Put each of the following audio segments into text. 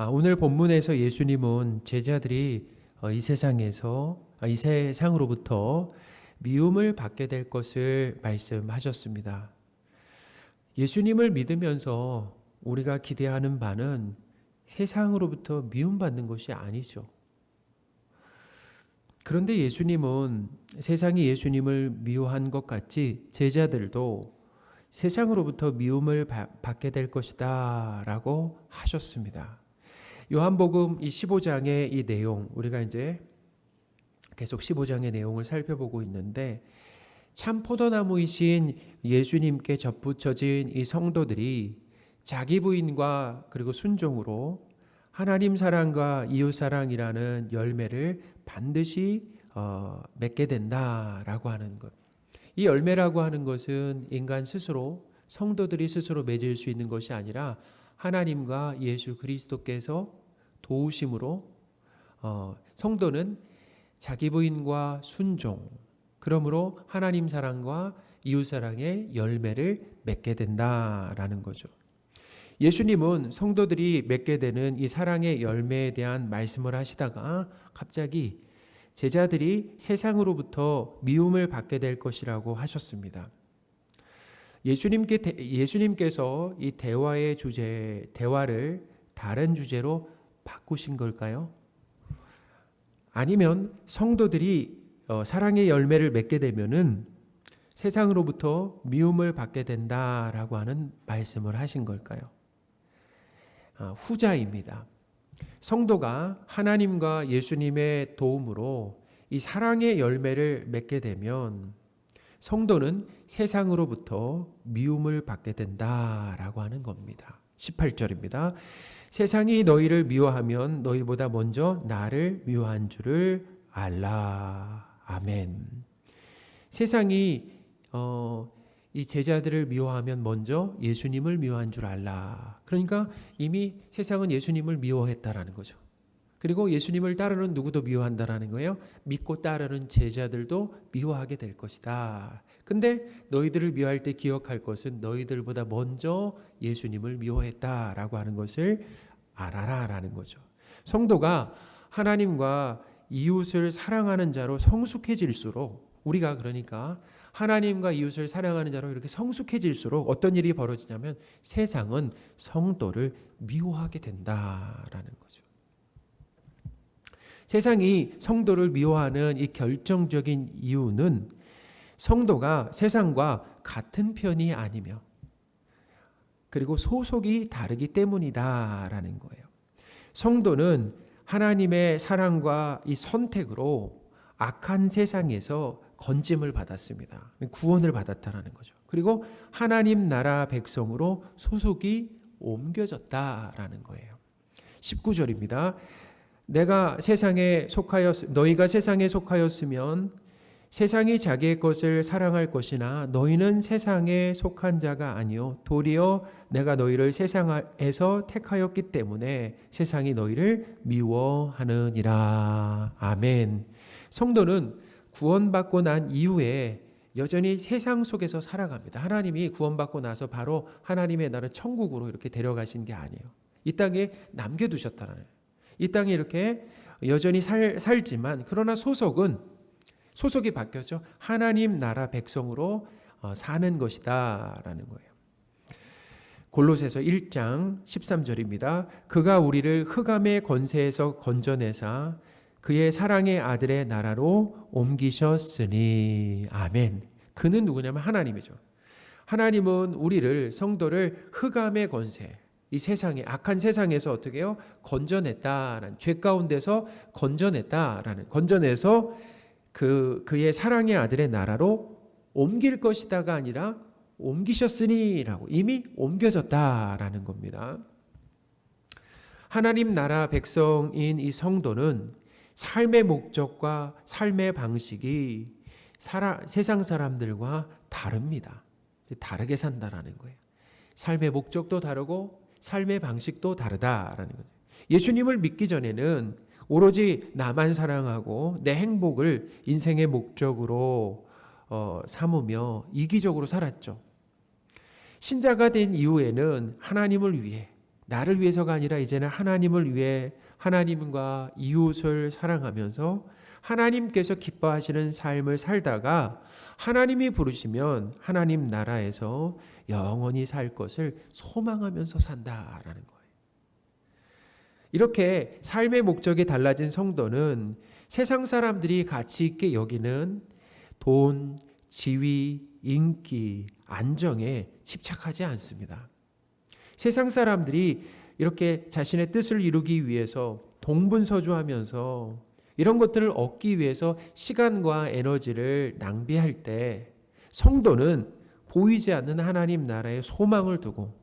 오늘 본문에서 예수님은 제자들이 이 세상으로부터 미움을 받게 될 것을 말씀하셨습니다. 예수님을 믿으면서 우리가 기대하는 바는 세상으로부터 미움받는 것이 아니죠. 그런데 예수님은 세상이 예수님을 미워한 것 같이 제자들도 세상으로부터 미움을 받게 될 것이다 라고 하셨습니다. 요한복음 이 15장의 이 내용, 우리가 이제 계속 15장의 내용을 살펴보고 있는데, 참 포도나무이신 예수님께 접붙여진 이 성도들이 자기 부인과 그리고 순종으로 하나님 사랑과 이웃 사랑이라는 열매를 반드시 맺게 된다라고 하는 것. 이 열매라고 하는 것은 인간 스스로, 성도들이 스스로 맺을 수 있는 것이 아니라 하나님과 예수 그리스도께서 도우심으로 성도는 자기 부인과 순종, 그러므로 하나님 사랑과 이웃 사랑의 열매를 맺게 된다라는 거죠. 예수님은 성도들이 맺게 되는 이 사랑의 열매에 대한 말씀을 하시다가 갑자기 제자들이 세상으로부터 미움을 받게 될 것이라고 하셨습니다. 예수님께서 이 대화를 다른 주제로 바꾸신 걸까요? 아니면 성도들이 사랑의 열매를 맺게 되면은 세상으로부터 미움을 받게 된다라고 하는 말씀을 하신 걸까요? 후자입니다. 성도가 하나님과 예수님의 도움으로 이 사랑의 열매를 맺게 되면 성도는 세상으로부터 미움을 받게 된다라고 하는 겁니다. 18절입니다. 세상이 너희를 미워하면 너희보다 먼저 나를 미워한 줄을 알라. 아멘. 세상이 이 제자들을 미워하면 먼저 예수님을 미워한 줄 알라. 그러니까 이미 세상은 예수님을 미워했다라는 거죠. 그리고 예수님을 따르는 누구도 미워한다라는 거예요. 믿고 따르는 제자들도 미워하게 될 것이다. 근데 너희들을 미워할 때 기억할 것은 너희들보다 먼저 예수님을 미워했다라고 하는 것을 알아라라는 거죠. 성도가 하나님과 이웃을 사랑하는 자로 성숙해질수록, 우리가 그러니까 하나님과 이웃을 사랑하는 자로 이렇게 성숙해질수록 어떤 일이 벌어지냐면 세상은 성도를 미워하게 된다라는 거죠. 세상이 성도를 미워하는 이 결정적인 이유는 성도가 세상과 같은 편이 아니며 그리고 소속이 다르기 때문이다라는 거예요. 성도는 하나님의 사랑과 이 선택으로 악한 세상에서 건짐을 받았습니다. 구원을 받았다라는 거죠. 그리고 하나님 나라 백성으로 소속이 옮겨졌다라는 거예요. 19절입니다. 너희가 세상에 속하였으면 세상이 자기의 것을 사랑할 것이나 너희는 세상에 속한 자가 아니요 도리어 내가 너희를 세상에서 택하였기 때문에 세상이 너희를 미워하느니라. 아멘. 성도는 구원받고 난 이후에 여전히 세상 속에서 살아갑니다. 하나님이 구원받고 나서 바로 하나님의 나라 천국으로 이렇게 데려가신 게 아니에요. 이 땅에 남겨두셨다는 거예요. 이 땅에 이렇게 여전히 살지만 그러나 소속이 바뀌었죠. 하나님 나라 백성으로 사는 것이다 라는 거예요. 골로새서 1장 13절입니다. 그가 우리를 흑암의 권세에서 건져내사 그의 사랑의 아들의 나라로 옮기셨으니. 아멘. 그는 누구냐면 하나님이죠. 하나님은 우리를, 성도를 흑암의 권세, 이 세상에, 악한 세상에서 어떻게 해요? 건져냈다라는, 죄 가운데서 건져내서 그의 사랑의 아들의 나라로 옮길 것이다가 아니라 옮기셨으니라고, 이미 옮겨졌다라는 겁니다. 하나님 나라 백성인 이 성도는 삶의 목적과 삶의 방식이 세상 사람들과 다릅니다. 다르게 산다라는 거예요. 삶의 목적도 다르고 삶의 방식도 다르다라는 거죠. 예수님을 믿기 전에는 오로지 나만 사랑하고 내 행복을 인생의 목적으로 삼으며 이기적으로 살았죠. 신자가 된 이후에는 하나님을 위해, 나를 위해서가 아니라 이제는 하나님을 위해 하나님과 이웃을 사랑하면서 하나님께서 기뻐하시는 삶을 살다가 하나님이 부르시면 하나님 나라에서 영원히 살 것을 소망하면서 산다라는 거예요. 이렇게 삶의 목적이 달라진 성도는 세상 사람들이 가치 있게 여기는 돈, 지위, 인기, 안정에 집착하지 않습니다. 세상 사람들이 이렇게 자신의 뜻을 이루기 위해서 동분서주하면서 이런 것들을 얻기 위해서 시간과 에너지를 낭비할 때 성도는 보이지 않는 하나님 나라의 소망을 두고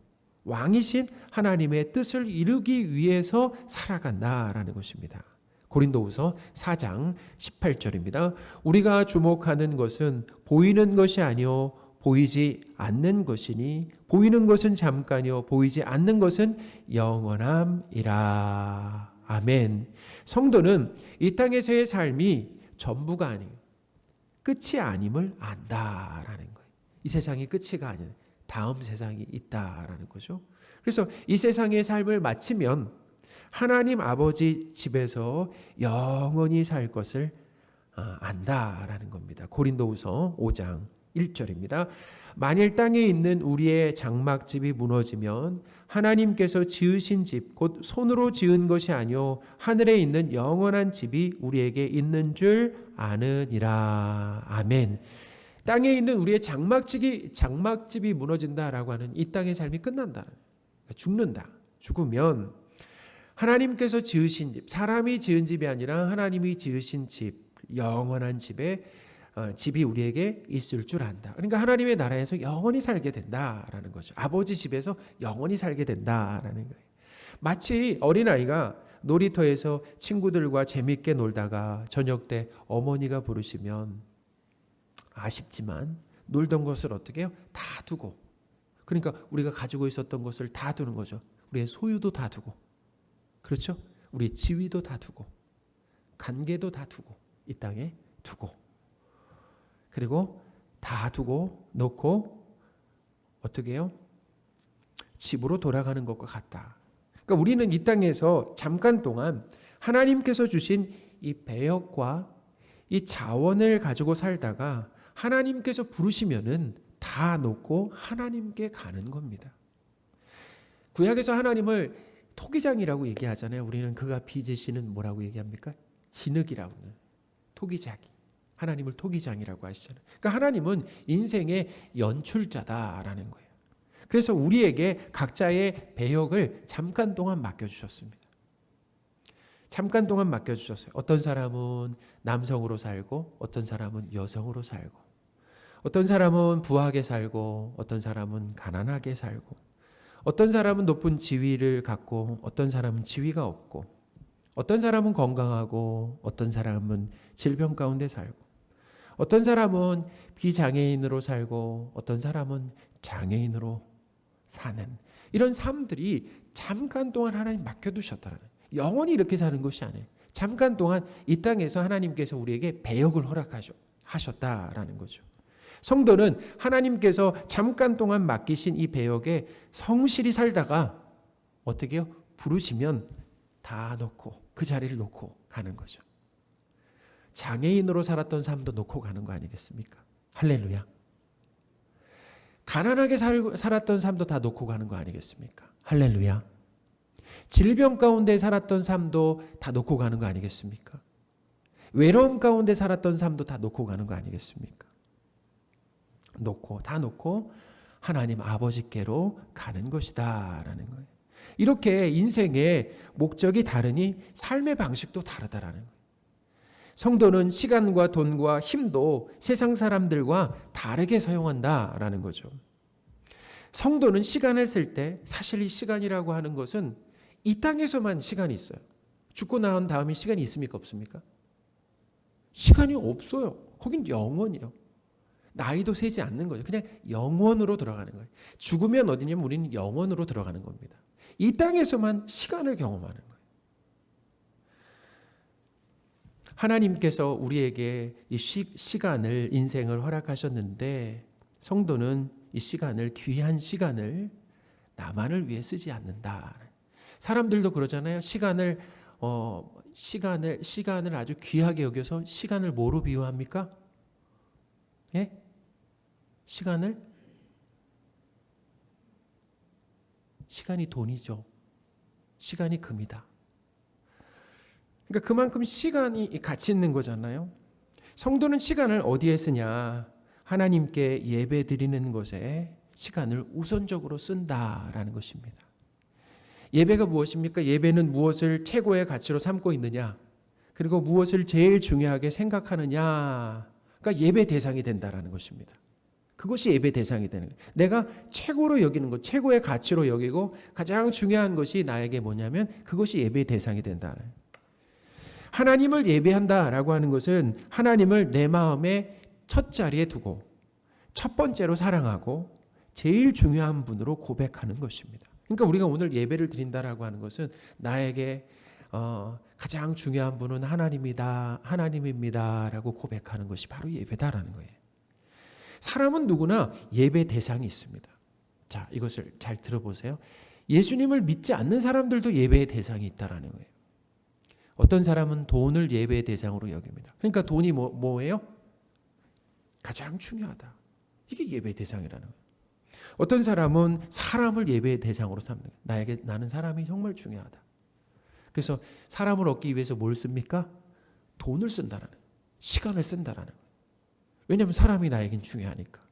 왕이신 하나님의 뜻을 이루기 위해서 살아간다라는 것입니다. 고린도후서 4장 18절입니다. 우리가 주목하는 것은 보이는 것이 아니요 보이지 않는 것이니 보이는 것은 잠깐이요 보이지 않는 것은 영원함이라. 아멘. 성도는 이 땅에서의 삶이 전부가 아니에요. 끝이 아님을 안다라는 거예요. 이 세상이 끝이가 아니에요. 다음 세상이 있다라는 거죠. 그래서 이 세상의 삶을 마치면 하나님 아버지 집에서 영원히 살 것을 안다라는 겁니다. 고린도후서 5장 1절입니다. 만일 땅에 있는 우리의 장막집이 무너지면 하나님께서 지으신 집 곧 손으로 지은 것이 아니요 하늘에 있는 영원한 집이 우리에게 있는 줄 아느니라. 아멘. 땅에 있는 우리의 장막집이 무너진다라고 하는 이 땅의 삶이 끝난다. 죽는다. 죽으면 하나님께서 지으신 집, 사람이 지은 집이 아니라 하나님이 지으신 집, 영원한 집이 우리에게 있을 줄 안다. 그러니까 하나님의 나라에서 영원히 살게 된다라는 거죠. 아버지 집에서 영원히 살게 된다라는 거예요. 마치 어린아이가 놀이터에서 친구들과 재밌게 놀다가 저녁 때 어머니가 부르시면 아쉽지만 놀던 것을 어떻게 해요? 다 두고. 그러니까 우리가 가지고 있었던 것을 다 두는 거죠. 우리의 소유도 다 두고. 그렇죠? 우리의 지위도 다 두고. 관계도 다 두고. 이 땅에 두고. 그리고 다 두고 놓고 어떻게 해요? 집으로 돌아가는 것과 같다. 그러니까 우리는 이 땅에서 잠깐 동안 하나님께서 주신 이 배역과 이 자원을 가지고 살다가 하나님께서 부르시면은 다 놓고 하나님께 가는 겁니다. 구약에서 하나님을 토기장이라고 얘기하잖아요. 우리는 그가 빚으시는 뭐라고 얘기합니까? 진흙이라고. 토기장이. 하나님을 토기장이라고 하시잖아요. 그러니까 하나님은 인생의 연출자다라는 거예요. 그래서 우리에게 각자의 배역을 잠깐 동안 맡겨주셨습니다. 잠깐 동안 맡겨주셨어요. 어떤 사람은 남성으로 살고 어떤 사람은 여성으로 살고 어떤 사람은 부하게 살고 어떤 사람은 가난하게 살고 어떤 사람은 높은 지위를 갖고 어떤 사람은 지위가 없고 어떤 사람은 건강하고 어떤 사람은 질병 가운데 살고 어떤 사람은 비장애인으로 살고 어떤 사람은 장애인으로 사는 이런 삶들이 잠깐 동안 하나님 맡겨두셨다는 거예요. 영원히 이렇게 사는 것이 아니에요. 잠깐 동안 이 땅에서 하나님께서 우리에게 배역을 허락하셨다라는 거죠. 성도는 하나님께서 잠깐 동안 맡기신 이 배역에 성실히 살다가 어떻게 해요? 부르시면 다 놓고 그 자리를 놓고 가는 거죠. 장애인으로 살았던 삶도 놓고 가는 거 아니겠습니까? 할렐루야. 가난하게 살았던 삶도 다 놓고 가는 거 아니겠습니까? 할렐루야. 질병 가운데 살았던 삶도 다 놓고 가는 거 아니겠습니까? 외로움 가운데 살았던 삶도 다 놓고 가는 거 아니겠습니까? 다 놓고 하나님 아버지께로 가는 것이다 라는 거예요. 이렇게 인생의 목적이 다르니 삶의 방식도 다르다라는 거예요. 성도는 시간과 돈과 힘도 세상 사람들과 다르게 사용한다라는 거죠. 성도는 시간을 쓸 때 사실 이 시간이라고 하는 것은 이 땅에서만 시간이 있어요. 죽고 나온 다음에 시간이 있습니까? 없습니까? 시간이 없어요. 거긴 영원이에요. 나이도 세지 않는 거죠. 그냥 영원으로 들어가는 거예요. 죽으면 어디냐면 우리는 영원으로 들어가는 겁니다. 이 땅에서만 시간을 경험하는 거예요. 하나님께서 우리에게 이 시간을 인생을 허락하셨는데 성도는 이 시간을 귀한 시간을 나만을 위해 쓰지 않는다. 사람들도 그러잖아요. 시간을 아주 귀하게 여겨서 시간을 뭐로 비유합니까? 예? 시간이 돈이죠. 시간이 금이다. 그러니까 그만큼 시간이 가치 있는 거잖아요. 성도는 시간을 어디에 쓰냐? 하나님께 예배 드리는 것에 시간을 우선적으로 쓴다라는 것입니다. 예배가 무엇입니까? 예배는 무엇을 최고의 가치로 삼고 있느냐? 그리고 무엇을 제일 중요하게 생각하느냐가 예배 대상이 된다라는 것입니다. 그것이 예배 대상이 되는 거예요. 내가 최고로 여기는 것, 최고의 가치로 여기고 가장 중요한 것이 나에게 뭐냐면 그것이 예배 대상이 된다는 거예요. 하나님을 예배한다라고 하는 것은 하나님을 내 마음의 첫 자리에 두고 첫 번째로 사랑하고 제일 중요한 분으로 고백하는 것입니다. 그러니까 우리가 오늘 예배를 드린다라고 하는 것은 나에게 가장 중요한 분은 하나님입니다라고 고백하는 것이 바로 예배다라는 거예요. 사람은 누구나 예배 대상이 있습니다. 자, 이것을 잘 들어보세요. 예수님을 믿지 않는 사람들도 예배의 대상이 있다라는 거예요. 어떤 사람은 돈을 예배의 대상으로 여깁니다. 그러니까 돈이 뭐예요? 가장 중요하다. 이게 예배의 대상이라는 거예요. 어떤 사람은 사람을 예배의 대상으로 삼는 거예요. 나는 사람이 정말 중요하다. 그래서 사람을 얻기 위해서 뭘 씁니까? 돈을 쓴다라는 거예요. 시간을 쓴다라는 거예요. 왜냐하면 사람이 나에겐 중요하니까.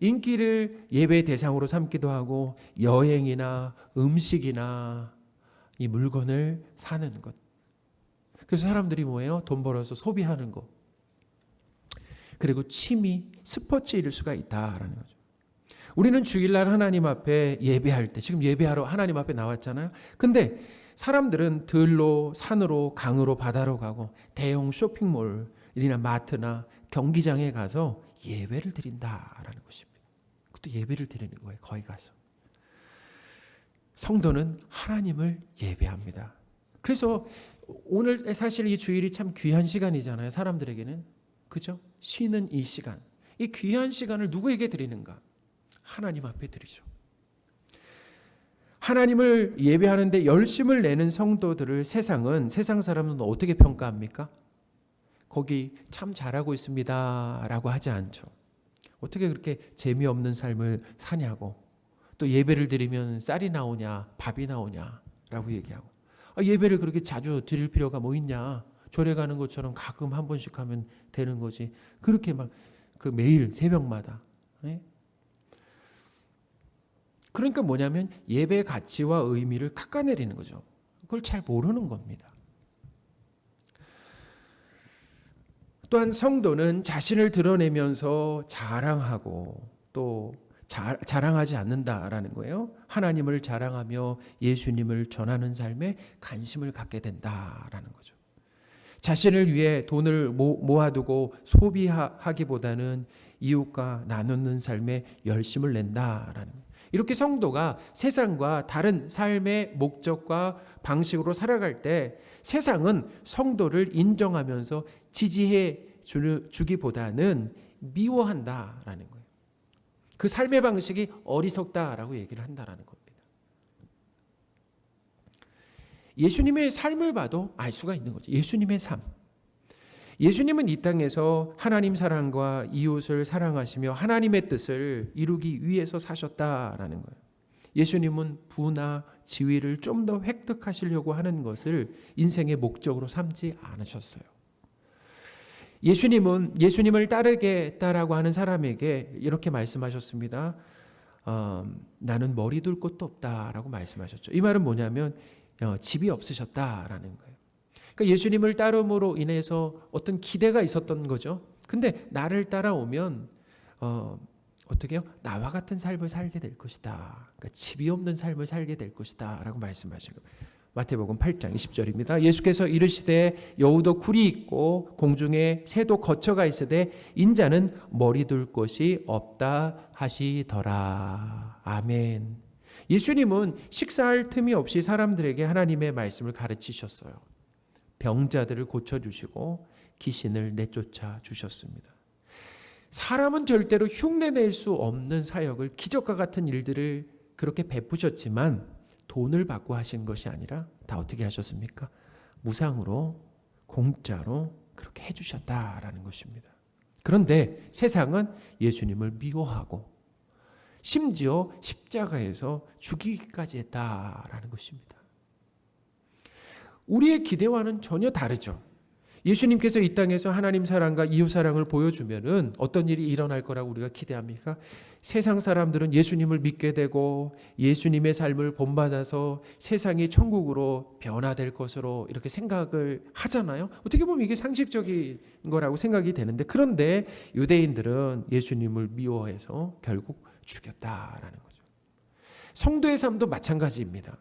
인기를 예배의 대상으로 삼기도 하고 여행이나 음식이나 이 물건을 사는 것. 그래서 사람들이 뭐예요? 돈 벌어서 소비하는 것. 그리고 취미, 스포츠일 수가 있다라는 거죠. 우리는 주일날 하나님 앞에 예배할 때, 지금 예배하러 하나님 앞에 나왔잖아요. 근데 사람들은 들로, 산으로, 강으로, 바다로 가고 대형 쇼핑몰이나 마트나 경기장에 가서 예배를 드린다라는 것입니다. 그것도 예배를 드리는 거예요. 거기 가서. 성도는 하나님을 예배합니다. 그래서 오늘 사실 이 주일이 참 귀한 시간이잖아요. 사람들에게는. 그죠? 쉬는 이 시간. 이 귀한 시간을 누구에게 드리는가? 하나님 앞에 드리죠. 하나님을 예배하는데 열심을 내는 성도들을 세상 사람은 어떻게 평가합니까? 거기 참 잘하고 있습니다 라고 하지 않죠. 어떻게 그렇게 재미없는 삶을 사냐고. 또 예배를 드리면 쌀이 나오냐 밥이 나오냐 라고 얘기하고, 예배를 그렇게 자주 드릴 필요가 뭐 있냐, 절에 가는 것처럼 가끔 한 번씩 하면 되는 거지, 그렇게 막 그 매일 새벽마다. 그러니까 뭐냐면 예배의 가치와 의미를 깎아내리는 거죠. 그걸 잘 모르는 겁니다. 또한 성도는 자신을 드러내면서 자랑하고 또 자랑하지 않는다라는 거예요. 하나님을 자랑하며 예수님을 전하는 삶에 관심을 갖게 된다라는 거죠. 자신을 위해 돈을 모아두고 소비하기보다는 이웃과 나누는 삶에 열심을 낸다라는 거예요. 이렇게 성도가 세상과 다른 삶의 목적과 방식으로 살아갈 때 세상은 성도를 인정하면서 지지해 주기보다는 미워한다라는 거예요. 그 삶의 방식이 어리석다라고 얘기를 한다라는 겁니다. 예수님의 삶을 봐도 알 수가 있는 거죠. 예수님의 삶. 예수님은 이 땅에서 하나님 사랑과 이웃을 사랑하시며 하나님의 뜻을 이루기 위해서 사셨다라는 거예요. 예수님은 부나 지위를 좀 더 획득하시려고 하는 것을 인생의 목적으로 삼지 않으셨어요. 예수님은 예수님을 따르겠다라고 하는 사람에게 이렇게 말씀하셨습니다. 나는 머리 둘 곳도 없다라고 말씀하셨죠. 이 말은 뭐냐면 집이 없으셨다라는 거예요. 그러니까 예수님을 따름으로 인해서 어떤 기대가 있었던 거죠. 근데 나를 따라오면 어떻게 해요? 나와 같은 삶을 살게 될 것이다. 그러니까 집이 없는 삶을 살게 될 것이다 라고 말씀하신 거예요. 마태복음 8장 20절입니다. 예수께서 이르시되 여우도 굴이 있고 공중에 새도 거처가 있으되 인자는 머리 둘 곳이 없다 하시더라. 아멘. 예수님은 식사할 틈이 없이 사람들에게 하나님의 말씀을 가르치셨어요. 병자들을 고쳐주시고 귀신을 내쫓아 주셨습니다. 사람은 절대로 흉내낼 수 없는 사역을, 기적과 같은 일들을 그렇게 베푸셨지만 돈을 받고 하신 것이 아니라 다 어떻게 하셨습니까? 무상으로, 공짜로 그렇게 해주셨다라는 것입니다. 그런데 세상은 예수님을 미워하고 심지어 십자가에서 죽이기까지 했다라는 것입니다. 우리의 기대와는 전혀 다르죠. 예수님께서 이 땅에서 하나님 사랑과 이웃 사랑을 보여주면은 어떤 일이 일어날 거라고 우리가 기대합니까? 세상 사람들은 예수님을 믿게 되고 예수님의 삶을 본받아서 세상이 천국으로 변화될 것으로 이렇게 생각을 하잖아요. 어떻게 보면 이게 상식적인 거라고 생각이 되는데, 그런데 유대인들은 예수님을 미워해서 결국 죽였다라는 거죠. 성도의 삶도 마찬가지입니다.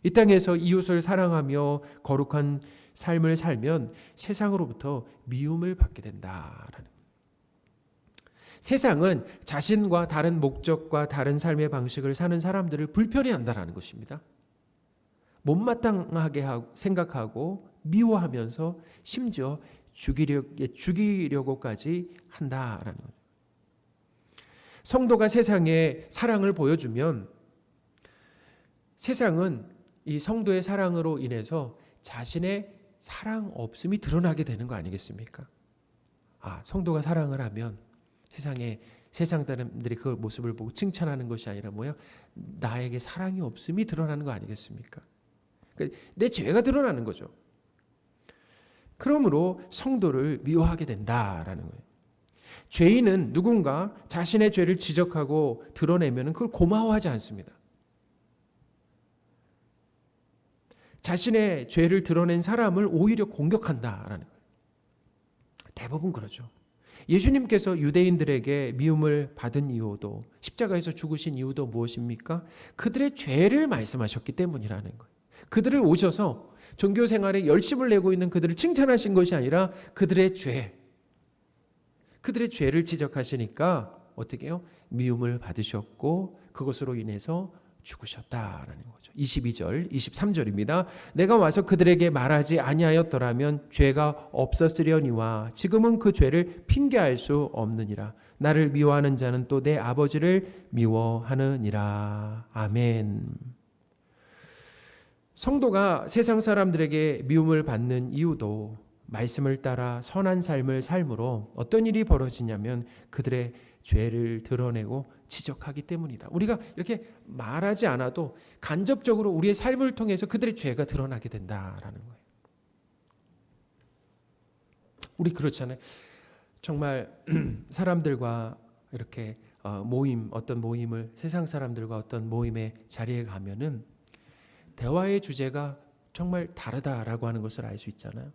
이 땅에서 이웃을 사랑하며 거룩한 삶을 살면 세상으로부터 미움을 받게 된다라는 거예요. 세상은 자신과 다른 목적과 다른 삶의 방식을 사는 사람들을 불편해한다라는 것입니다. 못마땅하게 생각하고 미워하면서 심지어 죽이려고까지 한다라는 거예요. 성도가 세상에 사랑을 보여주면 세상은 이 성도의 사랑으로 인해서 자신의 사랑 없음이 드러나게 되는 거 아니겠습니까? 성도가 사랑을 하면 세상 사람들이 그 모습을 보고 칭찬하는 것이 아니라 뭐예요? 나에게 사랑이 없음이 드러나는 거 아니겠습니까? 그러니까 내 죄가 드러나는 거죠. 그러므로 성도를 미워하게 된다라는 거예요. 죄인은 누군가 자신의 죄를 지적하고 드러내면 그걸 고마워하지 않습니다. 자신의 죄를 드러낸 사람을 오히려 공격한다라는 거예요. 대부분 그러죠. 예수님께서 유대인들에게 미움을 받은 이유도, 십자가에서 죽으신 이유도 무엇입니까? 그들의 죄를 말씀하셨기 때문이라는 거예요. 그들을 오셔서 종교 생활에 열심을 내고 있는 그들을 칭찬하신 것이 아니라 그들의 죄를 지적하시니까 어떻게 해요? 미움을 받으셨고 그것으로 인해서 죽으셨다라는 거죠. 22절, 23절입니다. 내가 와서 그들에게 말하지 아니하였더라면 죄가 없었으려니와 지금은 그 죄를 핑계할 수 없느니라. 나를 미워하는 자는 또 내 아버지를 미워하느니라. 아멘. 성도가 세상 사람들에게 미움을 받는 이유도 말씀을 따라 선한 삶을 삶으로 어떤 일이 벌어지냐면 그들의 죄를 드러내고 지적하기 때문이다. 우리가 이렇게 말하지 않아도 간접적으로 우리의 삶을 통해서 그들의 죄가 드러나게 된다라는 거예요. 우리 그렇잖아요. 정말 사람들과 이렇게 어떤 모임을, 세상 사람들과 어떤 모임의 자리에 가면은 대화의 주제가 정말 다르다라고 하는 것을 알 수 있잖아요.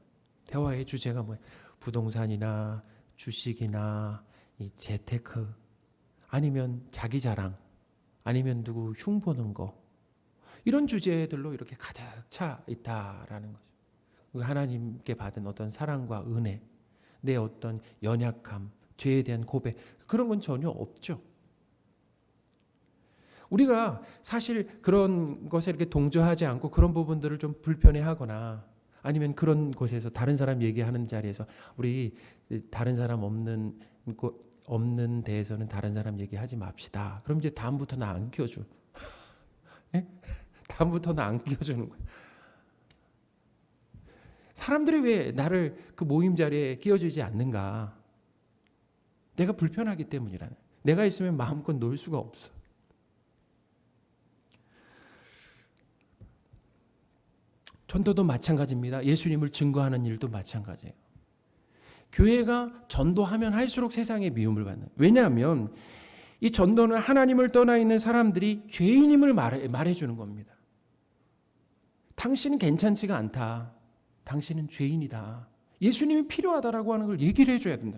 대화의 주제가 뭐예요? 부동산이나 주식이나 이 재테크, 아니면 자기 자랑, 아니면 누구 흉보는 거, 이런 주제들로 이렇게 가득 차 있다라는 거죠. 하나님께 받은 어떤 사랑과 은혜, 내 어떤 연약함, 죄에 대한 고백, 그런 건 전혀 없죠. 우리가 사실 그런 것에 이렇게 동조하지 않고 그런 부분들을 좀 불편해하거나 아니면 그런 곳에서 다른 사람 얘기하는 자리에서 우리 다른 사람 없는 데에서는 다른 사람 얘기하지 맙시다. 그럼 이제 다음부터 나 안 끼워줘. 예? 다음부터 나 안 끼워주는 거야. 사람들이 왜 나를 그 모임 자리에 끼워주지 않는가? 내가 불편하기 때문이라는. 내가 있으면 마음껏 놀 수가 없어. 전도도 마찬가지입니다. 예수님을 증거하는 일도 마찬가지예요. 교회가 전도하면 할수록 세상에 미움을 받는. 왜냐하면 이 전도는 하나님을 떠나 있는 사람들이 죄인임을 말해주는 겁니다. 당신은 괜찮지가 않다. 당신은 죄인이다. 예수님이 필요하다라고 하는 걸 얘기를 해줘야 된다.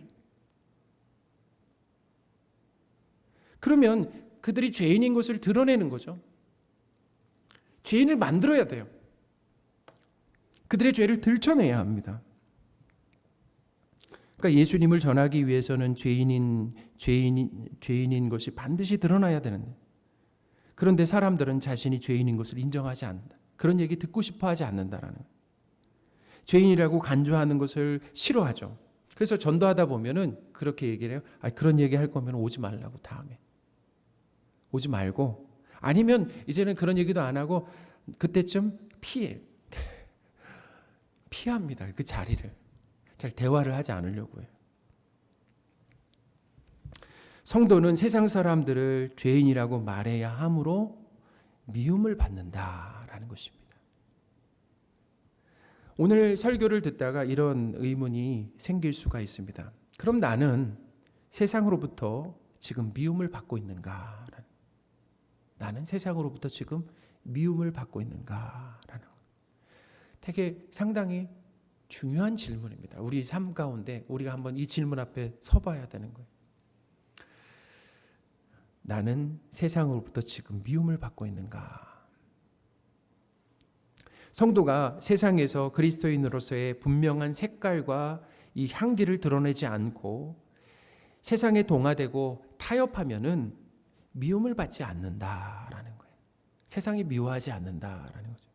그러면 그들이 죄인인 것을 드러내는 거죠. 죄인을 만들어야 돼요. 그들의 죄를 들춰내야 합니다. 그러니까 예수님을 전하기 위해서는 죄인인 것이 반드시 드러나야 되는데, 그런데 사람들은 자신이 죄인인 것을 인정하지 않는다. 그런 얘기 듣고 싶어 하지 않는다라는. 죄인이라고 간주하는 것을 싫어하죠. 그래서 전도하다 보면은 그렇게 얘기를 해요. 그런 얘기 할 거면 오지 말라고, 다음에. 오지 말고, 아니면 이제는 그런 얘기도 안 하고 그때쯤 피합니다. 그 자리를. 잘 대화를 하지 않으려고 해요. 성도는 세상 사람들을 죄인이라고 말해야 함으로 미움을 받는다라는 것입니다. 오늘 설교를 듣다가 이런 의문이 생길 수가 있습니다. 그럼 나는 세상으로부터 지금 미움을 받고 있는가? 나는 세상으로부터 지금 미움을 받고 있는가라는 되게 상당히 중요한 질문입니다. 우리 삶 가운데 우리가 한번 이 질문 앞에 서봐야 되는 거예요. 나는 세상으로부터 지금 미움을 받고 있는가? 성도가 세상에서 그리스도인으로서의 분명한 색깔과 이 향기를 드러내지 않고 세상에 동화되고 타협하면은 미움을 받지 않는다라는 거예요. 세상이 미워하지 않는다라는 거죠.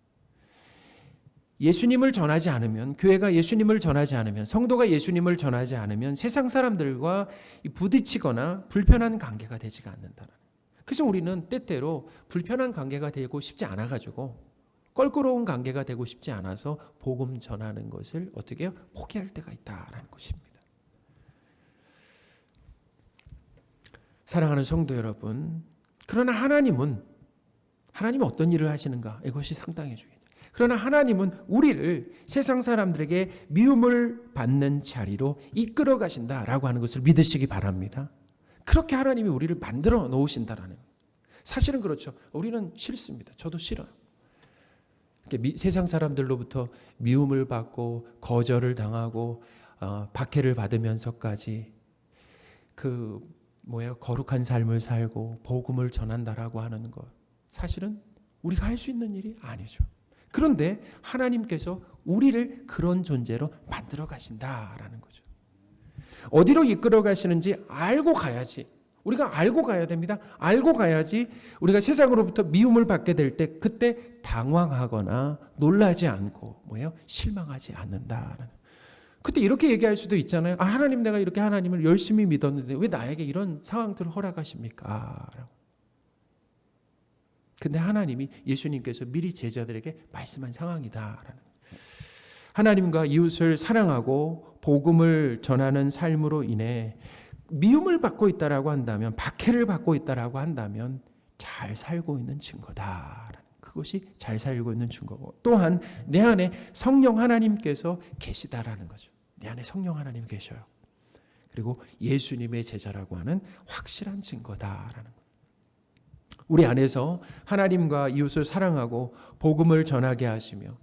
예수님을 전하지 않으면, 교회가 예수님을 전하지 않으면, 성도가 예수님을 전하지 않으면 세상 사람들과 부딪히거나 불편한 관계가 되지가 않는다라는 거예요. 그래서 우리는 때때로 불편한 관계가 되고 싶지 않아가지고 껄끄러운 관계가 되고 싶지 않아서 복음 전하는 것을 어떻게 해요? 포기할 때가 있다라는 것입니다. 사랑하는 성도 여러분, 그러나 하나님은 어떤 일을 하시는가? 이것이 상당히 중요해요. 그러나 하나님은 우리를 세상 사람들에게 미움을 받는 자리로 이끌어 가신다라고 하는 것을 믿으시기 바랍니다. 그렇게 하나님이 우리를 만들어 놓으신다라는 거예요. 사실은 그렇죠. 우리는 싫습니다. 저도 싫어요. 세상 사람들로부터 미움을 받고 거절을 당하고 박해를 받으면서까지 거룩한 삶을 살고 복음을 전한다라고 하는 것, 사실은 우리가 할 수 있는 일이 아니죠. 그런데 하나님께서 우리를 그런 존재로 만들어 가신다라는 거죠. 어디로 이끌어 가시는지 알고 가야지. 우리가 알고 가야 됩니다. 알고 가야지 우리가 세상으로부터 미움을 받게 될 때 그때 당황하거나 놀라지 않고 실망하지 않는다라는. 그때 이렇게 얘기할 수도 있잖아요. 하나님, 내가 이렇게 하나님을 열심히 믿었는데 왜 나에게 이런 상황들을 허락하십니까? 근데 하나님이, 예수님께서 미리 제자들에게 말씀한 상황이다라는. 하나님과 이웃을 사랑하고 복음을 전하는 삶으로 인해 미움을 받고 있다라고 한다면, 박해를 받고 있다라고 한다면 잘 살고 있는 증거다. 그것이 잘 살고 있는 증거고, 또한 내 안에 성령 하나님께서 계시다라는 거죠. 내 안에 성령 하나님 계셔요. 그리고 예수님의 제자라고 하는 확실한 증거다라는 거예요. 우리 안에서 하나님과 이웃을 사랑하고 복음을 전하게 하시며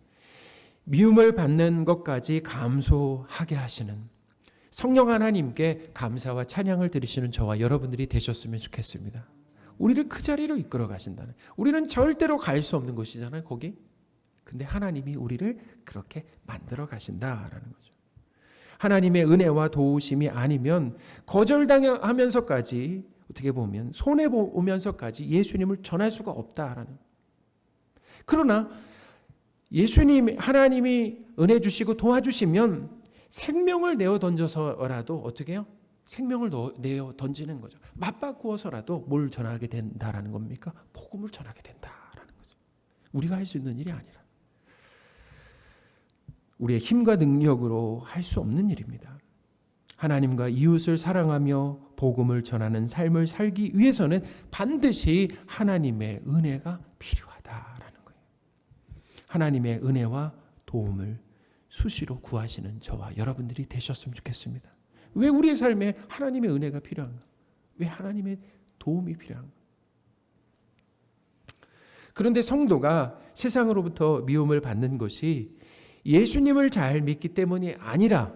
미움을 받는 것까지 감수하게 하시는 성령 하나님께 감사와 찬양을 드리시는 저와 여러분들이 되셨으면 좋겠습니다. 우리를 그 자리로 이끌어 가신다는. 우리는 절대로 갈 수 없는 곳이잖아요, 거기. 근데 하나님이 우리를 그렇게 만들어 가신다라는 거죠. 하나님의 은혜와 도우심이 아니면 거절당하면서까지, 어떻게 보면 손해보면서까지 예수님을 전할 수가 없다라는. 그러나 예수님, 하나님이 은혜 주시고 도와주시면 생명을 내어 던져서라도 어떻게 해요? 생명을 내어 던지는 거죠. 맞바꾸어서라도 뭘 전하게 된다라는 겁니까? 복음을 전하게 된다라는 거죠. 우리가 할 수 있는 일이 아니라 우리의 힘과 능력으로 할 수 없는 일입니다. 하나님과 이웃을 사랑하며 복음을 전하는 삶을 살기 위해서는 반드시 하나님의 은혜가 필요하다라는 거예요. 하나님의 은혜와 도움을 수시로 구하시는 저와 여러분들이 되셨으면 좋겠습니다. 왜 우리의 삶에 하나님의 은혜가 필요한가? 왜 하나님의 도움이 필요한가? 그런데 성도가 세상으로부터 미움을 받는 것이 예수님을 잘 믿기 때문이 아니라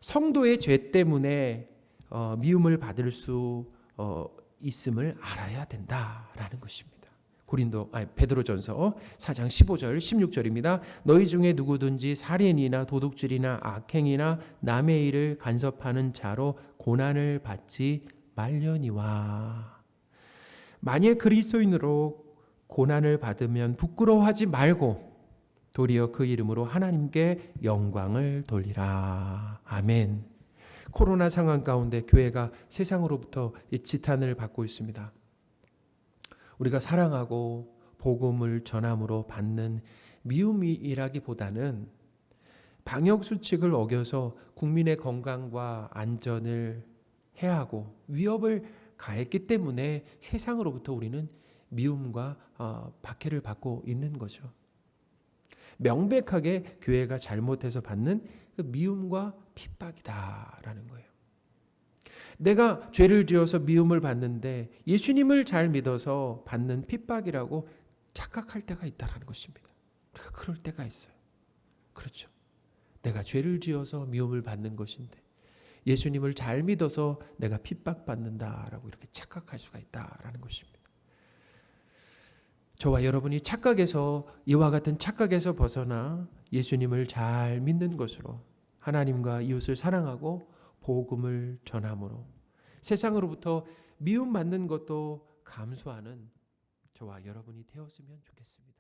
성도의 죄 때문에 미움을 받을 수 있음을 알아야 된다라는 것입니다. 베드로전서 4장 15절 16절입니다. 너희 중에 누구든지 살인이나 도둑질이나 악행이나 남의 일을 간섭하는 자로 고난을 받지 말려니와. 만일 그리스도인으로 고난을 받으면 부끄러워하지 말고 도리어 그 이름으로 하나님께 영광을 돌리라. 아멘. 코로나 상황 가운데 교회가 세상으로부터 지탄을 받고 있습니다. 우리가 사랑하고 복음을 전함으로 받는 미움이라기보다는 방역 수칙을 어겨서 국민의 건강과 안전을 해하고 위협을 가했기 때문에 세상으로부터 우리는 미움과 박해를 받고 있는 거죠. 명백하게 교회가 잘못해서 받는 그 미움과 핍박이다라는 거예요. 내가 죄를 지어서 미움을 받는데 예수님을 잘 믿어서 받는 핍박이라고 착각할 때가 있다라는 것입니다. 우리가 그럴 때가 있어요. 그렇죠. 내가 죄를 지어서 미움을 받는 것인데 예수님을 잘 믿어서 내가 핍박받는다라고 이렇게 착각할 수가 있다라는 것입니다. 저와 여러분이 착각에서 이와 같은 착각에서 벗어나 예수님을 잘 믿는 것으로 하나님과 이웃을 사랑하고 복음을 전함으로 세상으로부터 미움받는 것도 감수하는 저와 여러분이 되었으면 좋겠습니다.